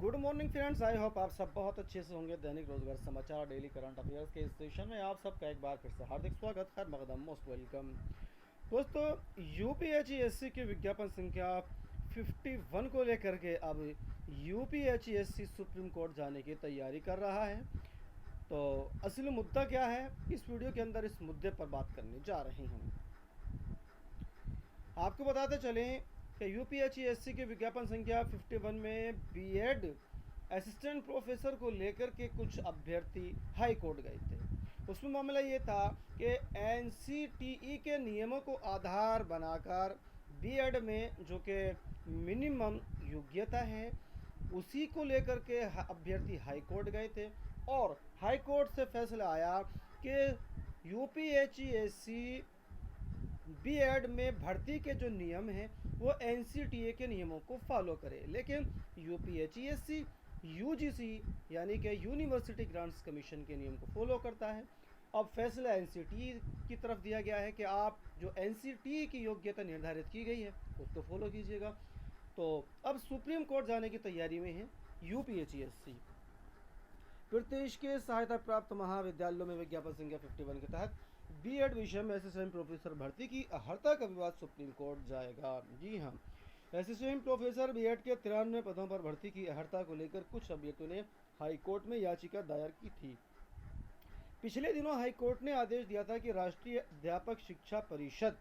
Good morning friends, I hope आप सब बहुत अच्छे से होंगे। दैनिक रोजगार समाचार डेली करंट अफेयर्स के इस सेशन में आप सबका एक बार फिर से हार्दिक स्वागत, खैर मकदम, मोस्ट वेलकम। दोस्तों, यूपीएचईएससी की विज्ञापन संख्या 51 को लेकर के अब यूपीएचईएससी सुप्रीम कोर्ट जाने की तैयारी कर रहा है। तो असली मुद्दा क्या है, इस वीडियो के अंदर इस मुद्दे पर बात करने जा रहे हैं। आपको बताते चलें कि यूपीएचईएससी की विज्ञापन संख्या 51 में बीएड असिस्टेंट प्रोफेसर को लेकर के कुछ अभ्यर्थी हाई कोर्ट गए थे। उसमें मामला ये था कि एनसीटीई के नियमों को आधार बनाकर बीएड में जो कि मिनिमम योग्यता है उसी को लेकर के अभ्यर्थी हाई कोर्ट गए थे और हाई कोर्ट से फैसला आया कि यूपीएचईएससी बीएड में भर्ती के जो नियम हैं वो एनसीटीए के नियमों को फॉलो करे, लेकिन यूपीएचईएससी यूजीसी यानी कि यूनिवर्सिटी ग्रांट्स कमीशन के नियम को फॉलो करता है। अब फैसला एनसीटीई की तरफ दिया गया है कि आप जो एनसीटीई की योग्यता निर्धारित की गई है उसको फॉलो कीजिएगा। तो अब सुप्रीम कोर्ट जाने की तैयारी में है यूपीएचईएससी। प्रदेश के सहायता प्राप्त महाविद्यालयों में विज्ञापन संख्या 51 के तहत बीएड विषय में असिस्टेंट प्रोफेसर भर्ती की अर्हता का विवाद सुप्रीम कोर्ट जाएगा। जी हाँ, असिस्टेंट प्रोफेसर बीएड के 93 पदों पर भर्ती की अर्हता को लेकर कुछ अभ्यर्थियों ने हाई कोर्ट में याचिका दायर की थी। पिछले दिनों हाई कोर्ट ने आदेश दिया था कि राष्ट्रीय अध्यापक शिक्षा परिषद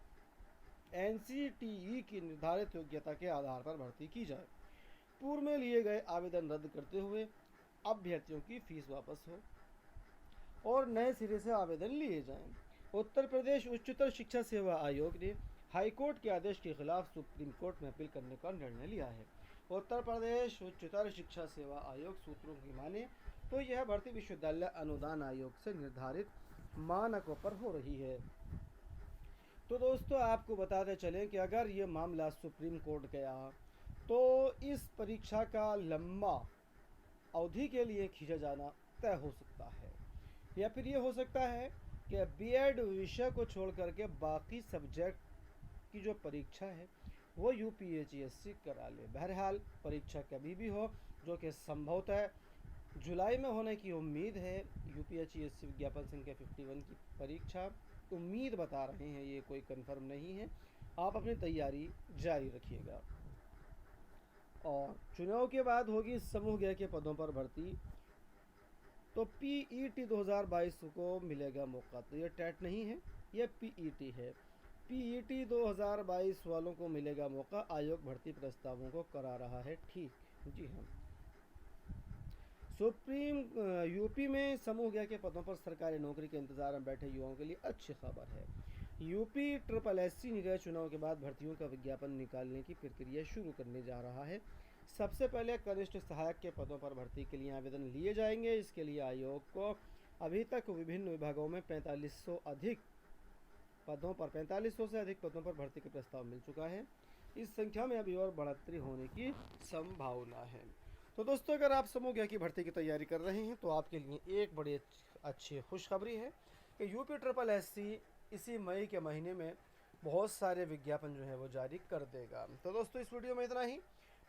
एनसीटीई की निर्धारित योग्यता के आधार पर भर्ती की जाए। पूर्व में लिए गए आवेदन रद्द करते हुए अभ्यर्थियों की फीस वापस हो और नए सिरे से आवेदन लिए जाएं। उत्तर प्रदेश उच्चतर शिक्षा सेवा आयोग ने हाईकोर्ट के आदेश के खिलाफ सुप्रीम कोर्ट में अपील करने का निर्णय लिया है। उत्तर प्रदेश उच्चतर शिक्षा सेवा आयोग सूत्रों की माने तो यह भर्ती विश्वविद्यालय अनुदान आयोग से निर्धारित मानकों पर हो रही है। तो दोस्तों, आपको बताते चलें कि अगर ये मामला सुप्रीम कोर्ट गया तो इस परीक्षा का लंबा अवधि के लिए खींचा जाना तय हो सकता है, या फिर ये हो सकता है कि बीएड विषय को छोड़ करके बाकी सब्जेक्ट की जो परीक्षा है वो यूपीएचईएससी करा ले। बहरहाल परीक्षा कभी भी हो, जो कि संभवतः जुलाई में होने की उम्मीद है। यूपीएचईएससी विज्ञापन संख्या 51 की परीक्षा उम्मीद बता रहे हैं, ये कोई कंफर्म नहीं है। आप अपनी तैयारी जारी रखिएगा। और चुनाव के बाद होगी समूह ग के पदों पर भर्ती, तो पीईटी 2022 को मिलेगा मौका। तो ये टेट नहीं है, ये पीईटी है। पीईटी 2022 वालों को मिलेगा मौका। आयोग भर्ती प्रस्तावों को करा रहा है ठीक। जी हाँ, सुप्रीम यूपी में समूह ग के पदों पर सरकारी नौकरी के इंतजार में बैठे युवाओं के लिए अच्छी खबर है। यूपी SSSC निकाय चुनाव के बाद भर्तियों का विज्ञापन निकालने की प्रक्रिया शुरू करने जा रहा है। सबसे पहले कनिष्ठ सहायक के पदों पर भर्ती के लिए आवेदन लिए जाएंगे। इसके लिए आयोग को अभी तक विभिन्न विभागों में 4500 से अधिक पदों पर भर्ती का प्रस्ताव मिल चुका है। इस संख्या में अभी और बढ़ोतरी होने की संभावना है। तो दोस्तों, अगर आप समूह ग की भर्ती की तैयारी कर रहे हैं तो आपके लिए एक बड़ी अच्छी खुशखबरी है कि UPSSC इसी मई के महीने में बहुत सारे विज्ञापन जो है वो जारी कर देगा। तो दोस्तों, इस वीडियो में इतना ही।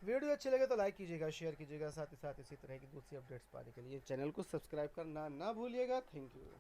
वीडियो अच्छी लगे तो लाइक कीजिएगा, शेयर कीजिएगा, साथ ही साथ इसी तरह की दूसरी अपडेट्स पाने के लिए चैनल को सब्सक्राइब करना ना भूलिएगा। Thank you.